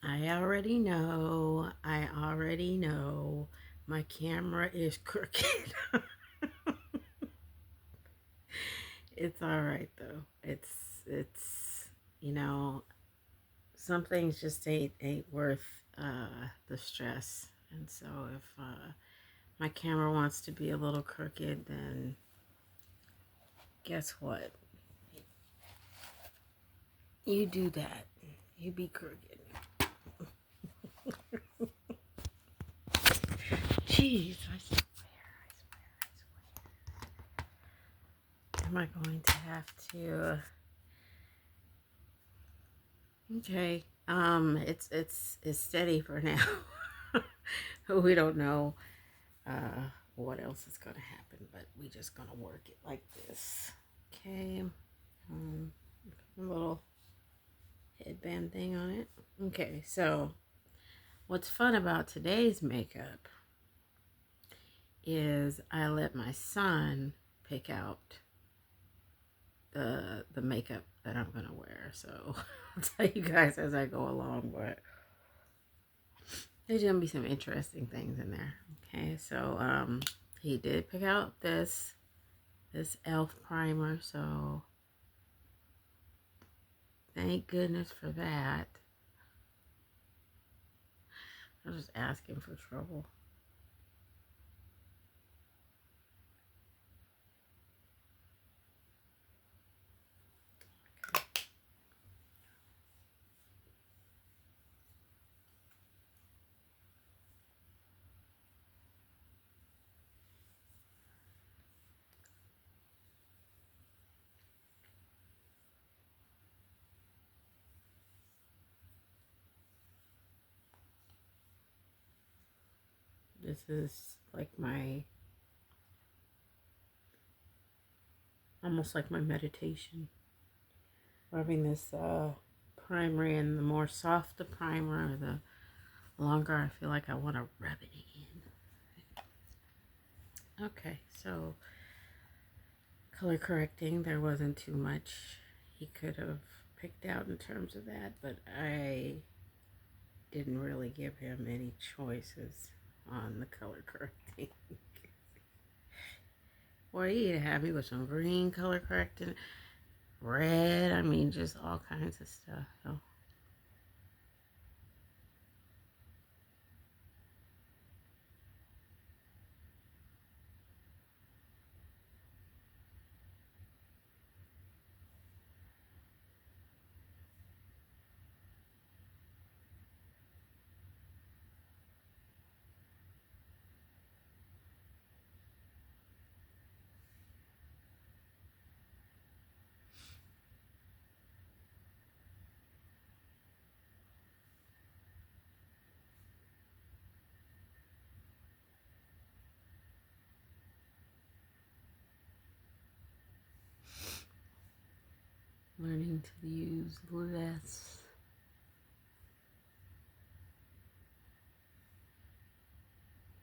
I already know. I already know. My camera is crooked. It's all right though. It's you know, some things just ain't worth the stress. And so if my camera wants to be a little crooked, then guess what? You do that. You be crooked. Jeez, I swear, I swear. Am I going to have to? Okay. It's steady for now. We don't know what else is gonna happen, but we just gonna work it like this. Okay. Um, a little headband thing on it. Okay, so what's fun about today's makeup is I let my son pick out the makeup that I'm gonna wear. So I'll tell you guys as I go along, but there's gonna be some interesting things in there. Okay, so he did pick out this elf primer, so thank goodness for that. I was just asking for trouble. This is like my, almost like my meditation. Rubbing this primer in, the more soft the primer, the longer I feel like I want to rub it in. Okay, so color correcting, there wasn't too much he could have picked out in terms of that, but I didn't really give him any choices on the color correcting. Or he'd have me with some green color correcting, red, I mean, just all kinds of stuff. So learning to use less.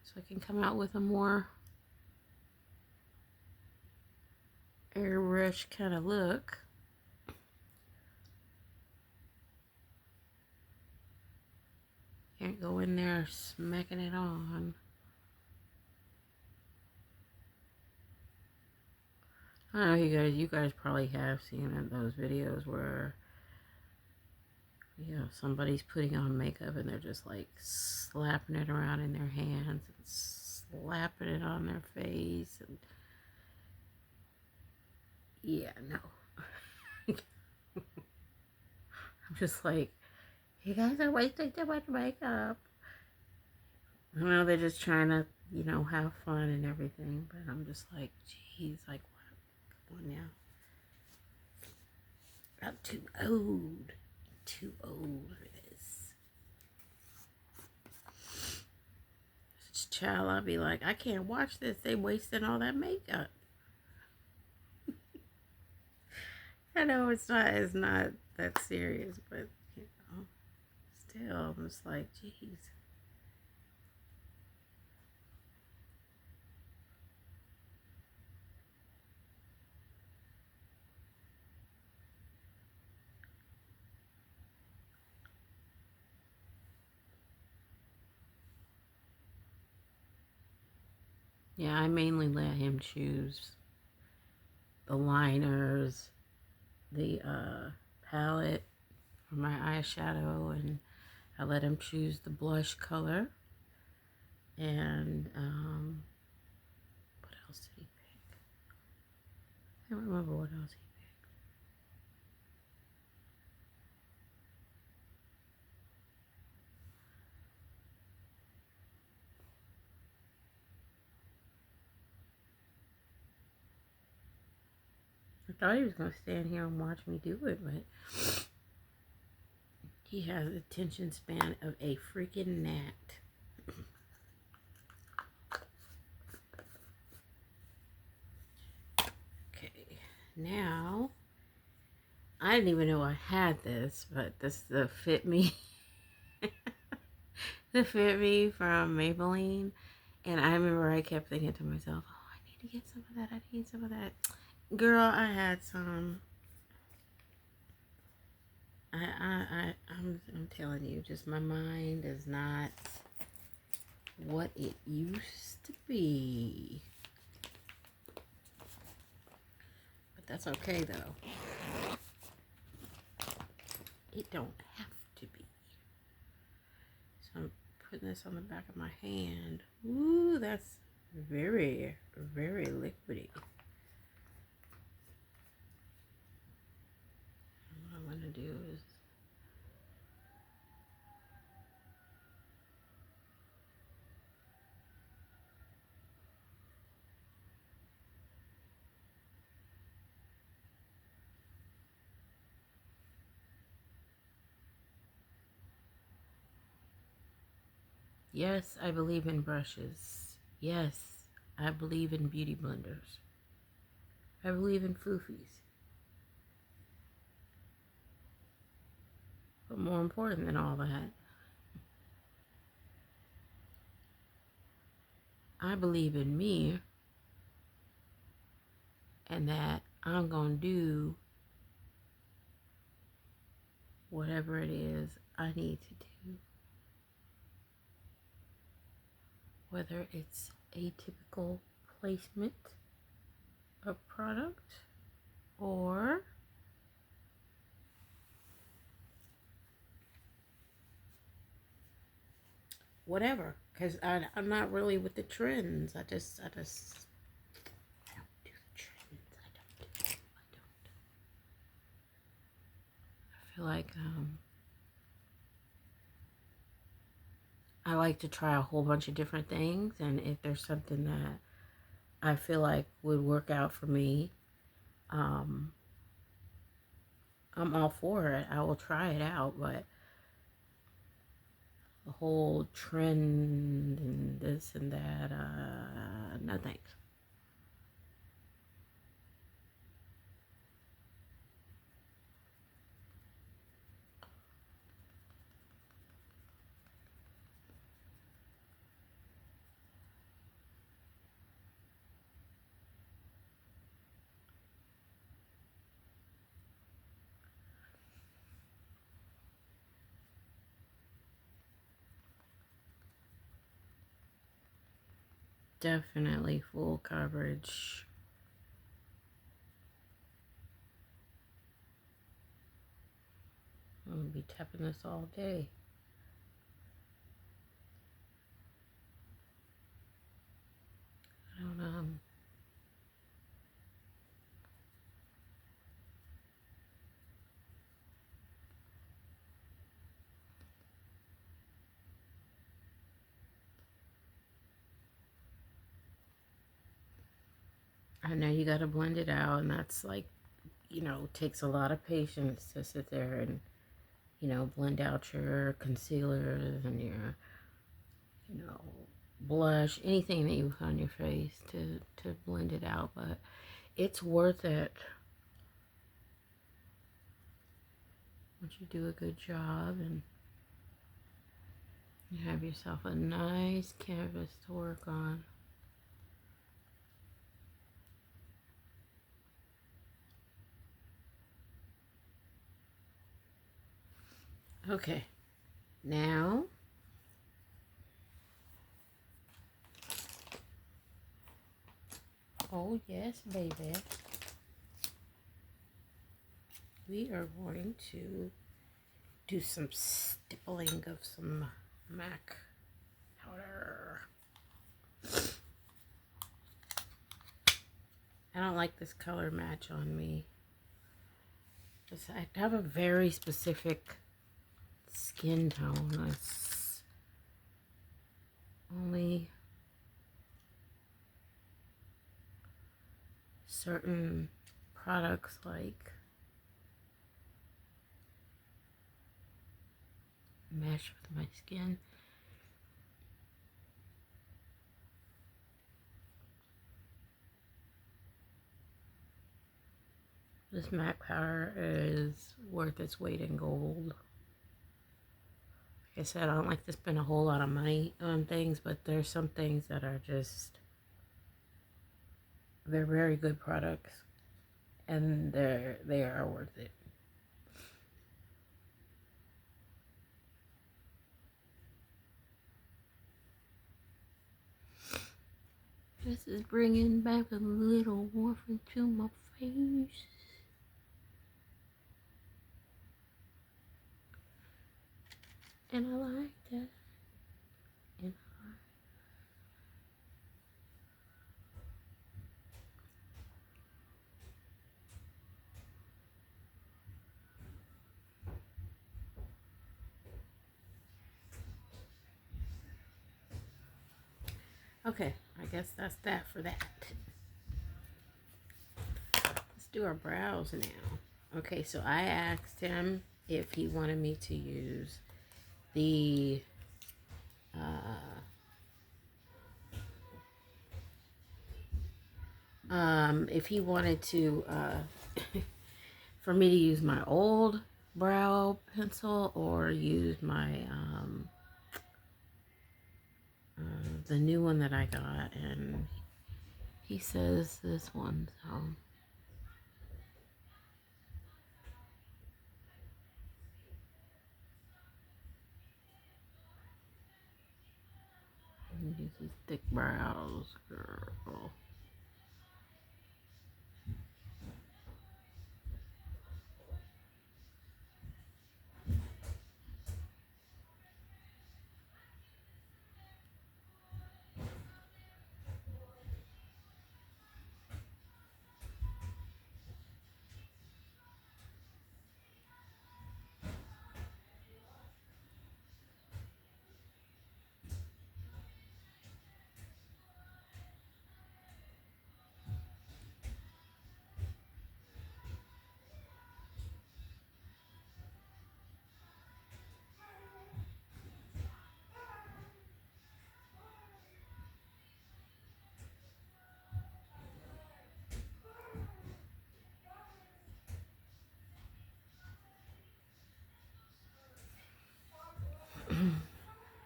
So I can come out with a more airbrush kind of look. Can't go in there smacking it on. I don't know, you guys probably have seen those videos where somebody's putting on makeup and they're just like slapping it around in their hands and slapping it on their face, and yeah, no. I'm just like, you guys are wasting too much makeup. I know they're just trying to, have fun and everything, but I'm just like, geez, like, what? Come on now. I'm too old. Too old for this. This child, I'll be like, I can't watch this. They wasting all that makeup. I know it's not that serious, but still, I'm just like, geez. Yeah, I mainly let him choose the liners, the palette for my eyeshadow, and I let him choose the blush color. And what else did he pick? I don't remember what else he picked. I thought he was going to stand here and watch me do it, but he has attention span of a freaking gnat. Okay, now I didn't even know I had this, but this is the Fit Me, the Fit Me from Maybelline, and I remember I kept thinking to myself, "Oh, I need to get some of that. I need some of that." Girl, I had some. I'm telling you, just my mind is not what it used to be. But that's okay though. It don't have to be. So I'm putting this on the back of my hand. Ooh, that's very, very liquidy. And what I'm gonna do is yes, I believe in brushes. Yes, I believe in beauty blenders. I believe in foofies. But more important than all that, I believe in me and that I'm going to do whatever it is I need to do. Whether it's a typical placement of product or whatever. Because I'm not really with the trends. I don't do the trends. I don't. I feel like I like to try a whole bunch of different things, and if there's something that I feel like would work out for me, um, I'm all for it. I will try it out, but the whole trend and this and that, no thanks. Definitely full coverage. I'm gonna be tapping this all day. I don't know. I know you gotta blend it out, and that's like, takes a lot of patience to sit there and, blend out your concealers and your, you know, blush, anything that you put on your face to blend it out, but it's worth it once you do a good job and you have yourself a nice canvas to work on. Okay, now Oh, yes, baby. We are going to do some stippling of some MAC powder. I don't like this color match on me. I have a very specific skin tone. It's only certain products like mesh with my skin. This MAC powder is worth its weight in gold. Like I said, I don't like to spend a whole lot of money on things, but there's some things that are just, they're very good products, and they are worth it. This is bringing back a little warmth into my face. And I like that. And okay, I guess that's that for that. Let's do our brows now. Okay, so I asked him if he wanted me to use the if he wanted to for me to use my old brow pencil or use my the new one that I got, and he says this one, so use these thick brows, girl.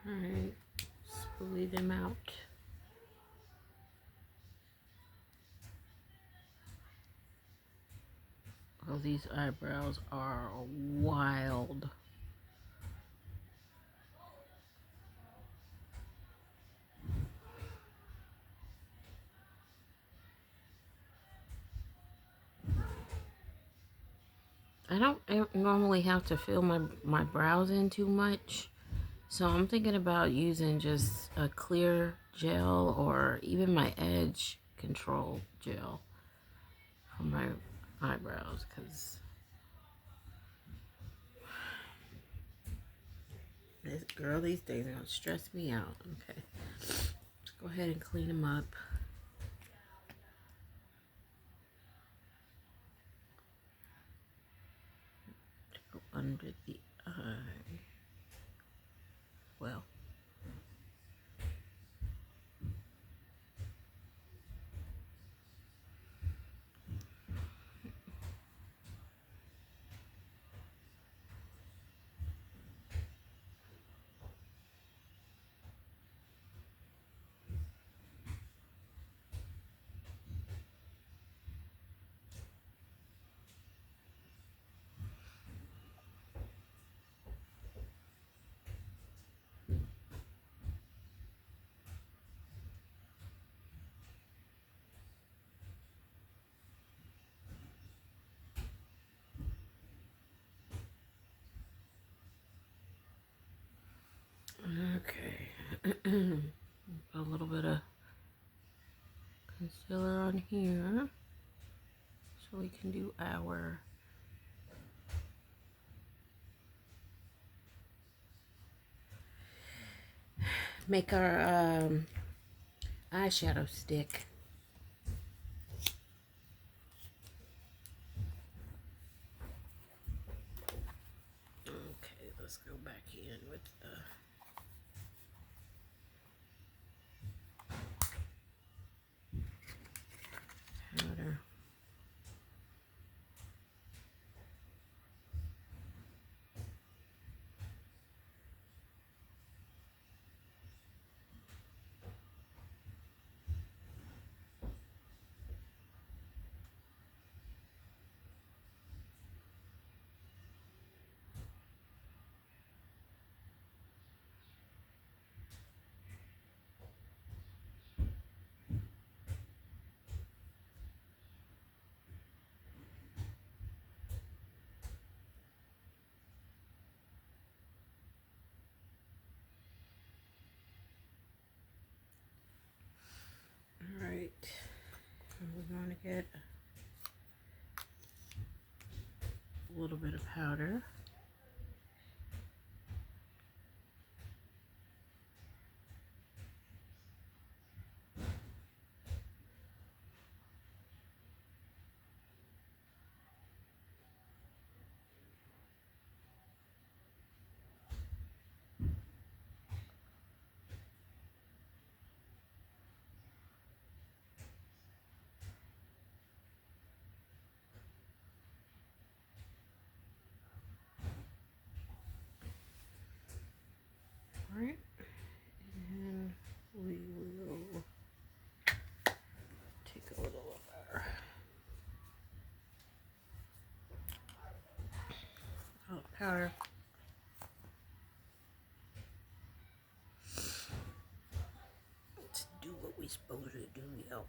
Alright, spoolie them out. Oh, these eyebrows are wild. I don't normally have to fill my brows in too much. So I'm thinking about using just a clear gel or even my edge control gel for my eyebrows, because this girl these days are gonna stress me out. Okay, let's go ahead and clean them up. Go under the eye. Well, we can do our make our eyeshadow stick. Okay, let's go back in with the powder. All right, we're going to get a little bit of powder. All right, and we will take a little of our powder. Let's do what we're supposed to do, yo.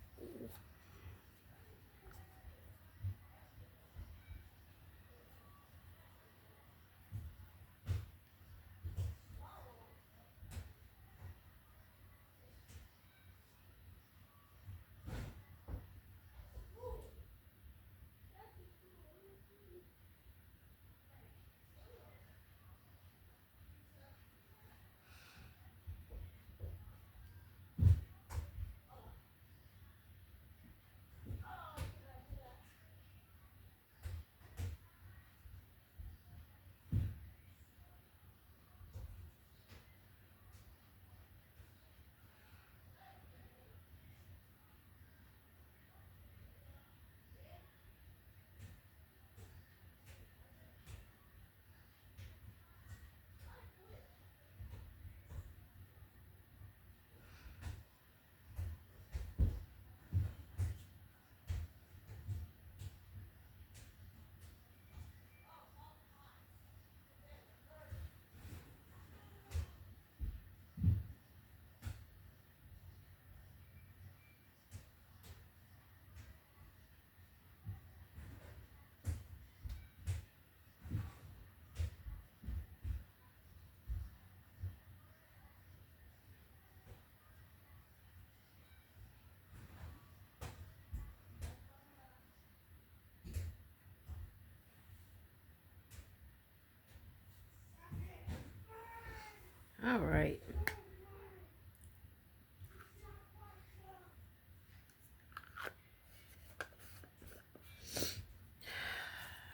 All right.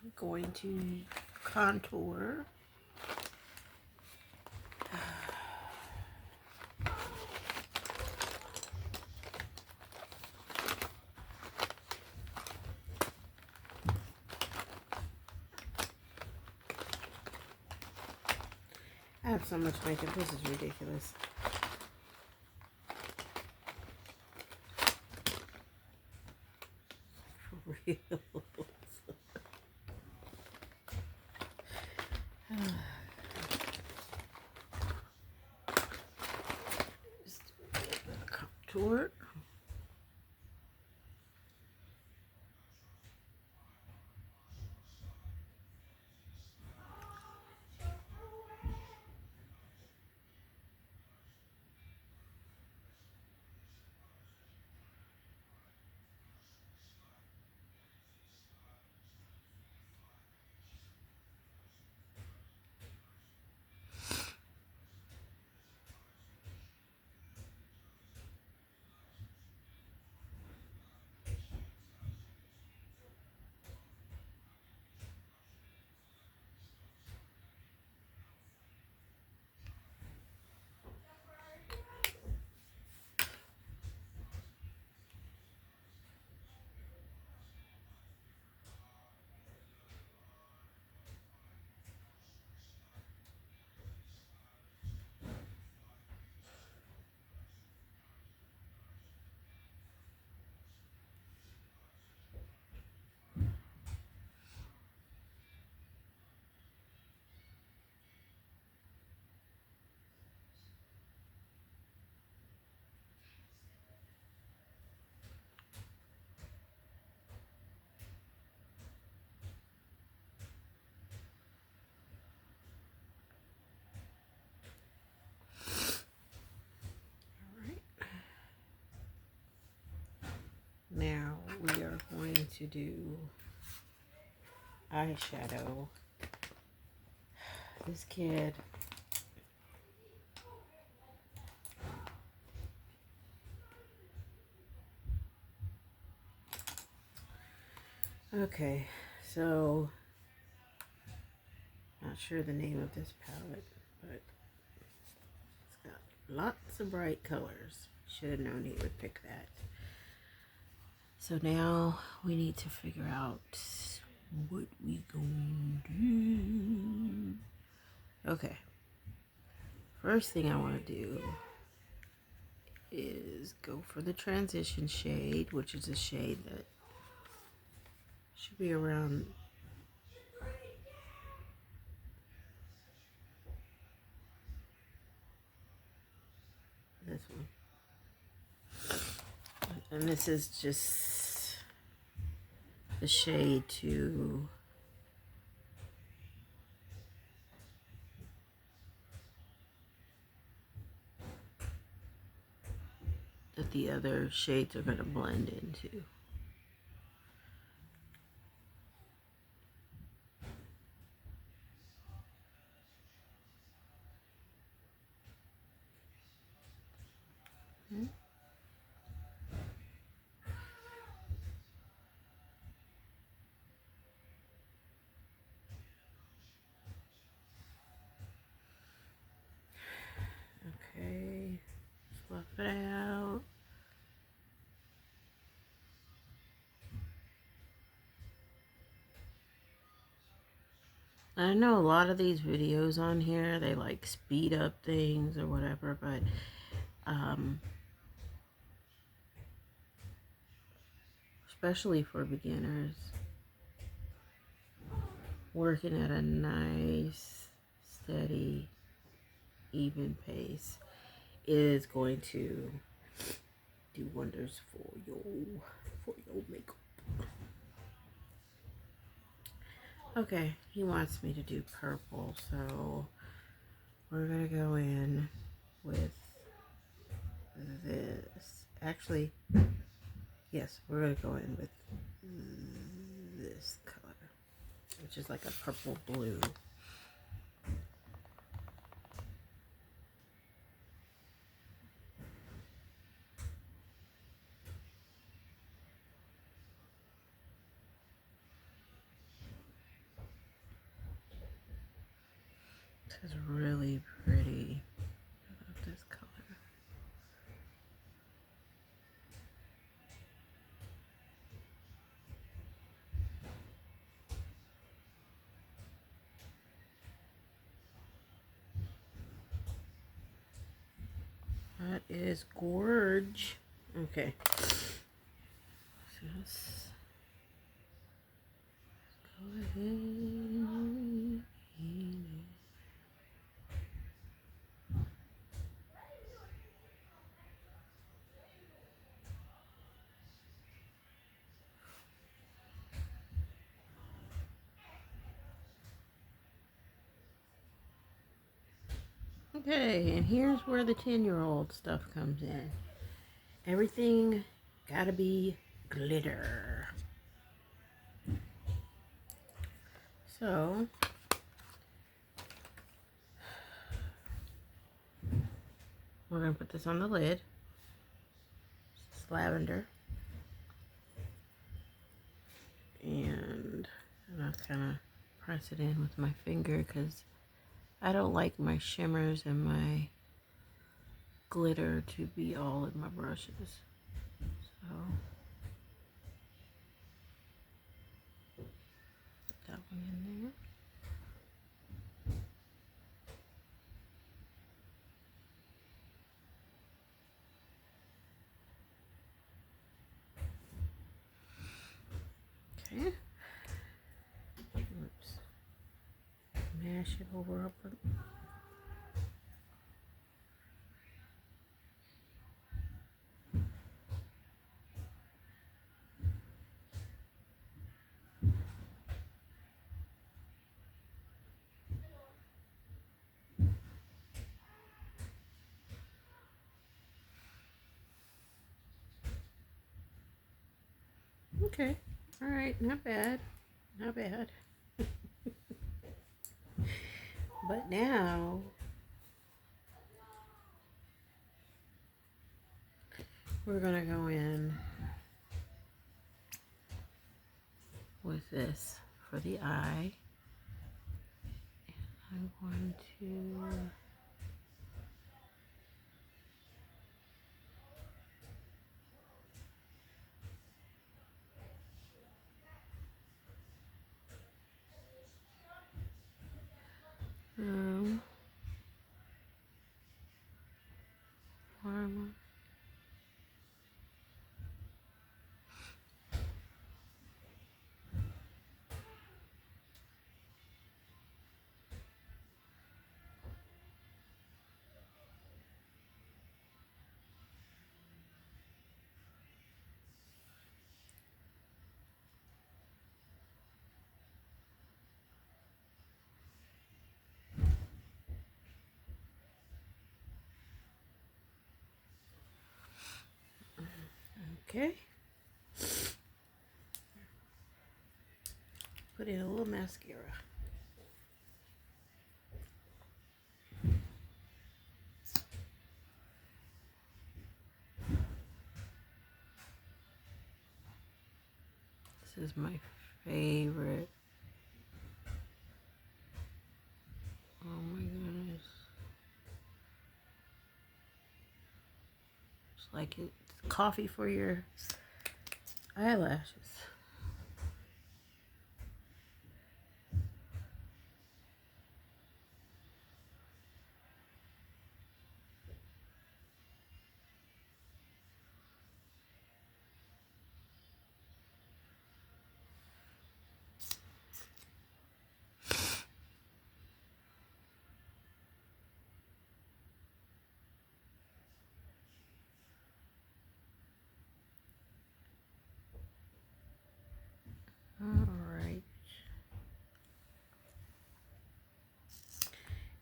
I'm going to contour. I have so much makeup. This is ridiculous. For real. Just a little bit of contour. to do eyeshadow. This kid, okay, so not sure the name of this palette, but it's got lots of bright colors. Should have known he would pick that. So now we need to figure out what we gonna do. Okay, first thing I want to do is go for the transition shade, which is a shade that should be around this one. And this is just the shade that the other shades are going to blend into. Okay, fluff it out. I know a lot of these videos on here, they like speed up things or whatever, but especially for beginners, working at a nice, steady, even pace is going to do wonders for your makeup. Okay, he wants me to do purple, so we're gonna go in with this. Actually, yes, we're gonna go in with this color, which is like a purple blue. This is really pretty. I love this color. That is gorge. Okay. So let's go ahead. Okay, and here's where the 10-year-old stuff comes in. Everything gotta be glitter. So, we're gonna put this on the lid. It's lavender. And I'll kind of press it in with my finger because I don't like my shimmers and my glitter to be all in my brushes. So, put that one in there. Okay. Oops. Mash it over up. Okay. All right, not bad. Not bad. But now we're going to go in with this for the eye. I'm going to um, warm. Okay. Put in a little mascara. This is my favorite. Oh my goodness. It's like it's coffee for your eyelashes. Alright.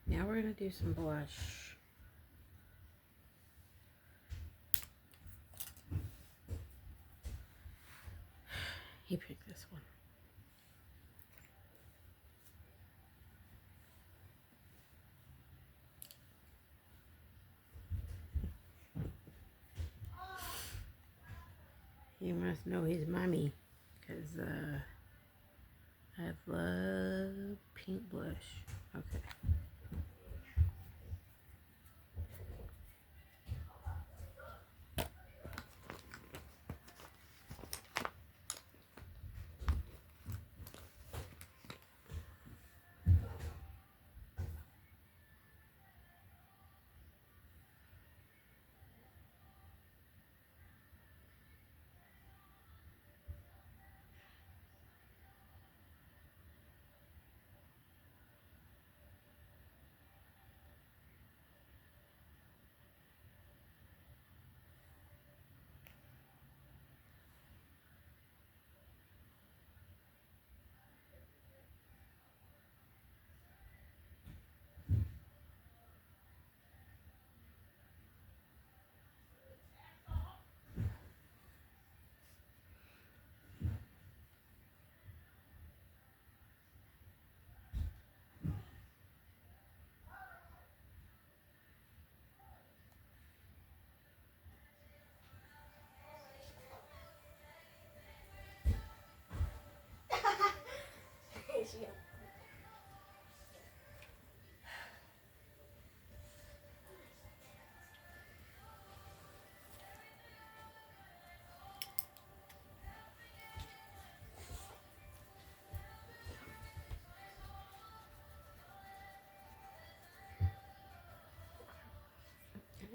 Now we're going to do some blush. He picked this one. You must know his mommy, because I love pink blush. Okay.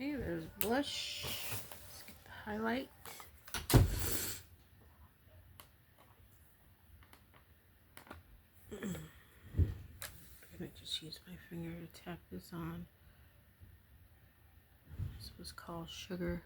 Okay, there's blush. Let's get the highlight. I'm gonna just use my finger to tap this on. This was called Sugar.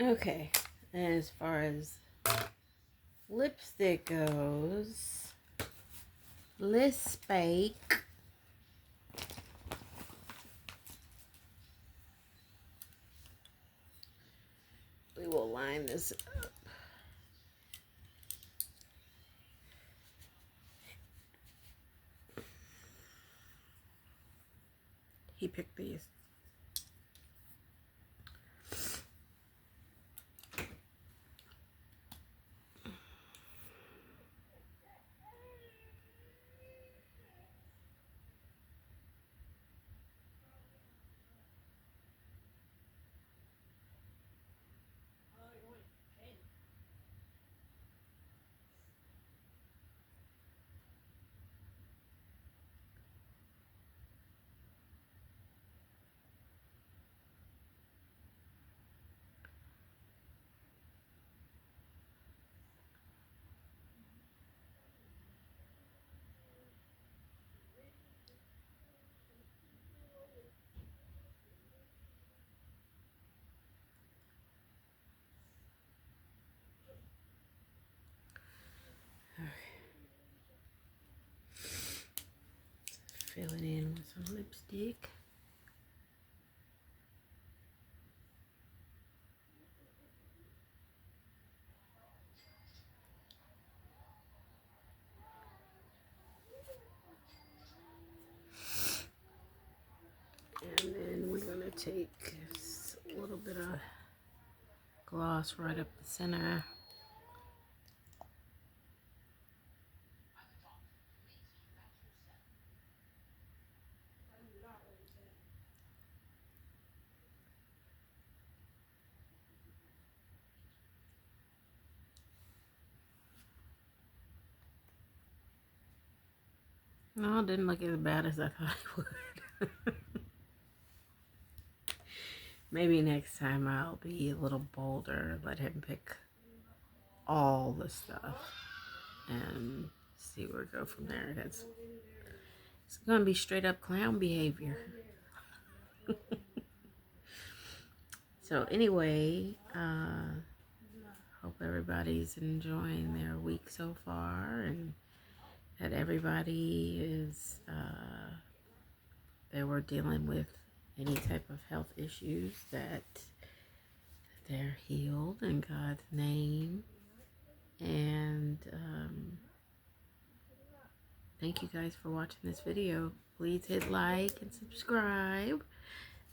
Okay, as far as lipstick goes, Spake. We will line this up. He picked these. Fill it in with some lipstick. And then we're going to take a little bit of gloss right up the center. No, it didn't look as bad as I thought it would. Maybe next time I'll be a little bolder, let him pick all the stuff and see where we go from there. It's going to be straight up clown behavior. So anyway, hope everybody's enjoying their week so far, and that everybody is, they were dealing with any type of health issues, that they're healed in God's name. And thank you guys for watching this video. Please hit like and subscribe.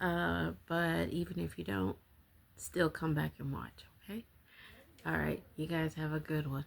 But even if you don't, still come back and watch, okay? All right, you guys have a good one.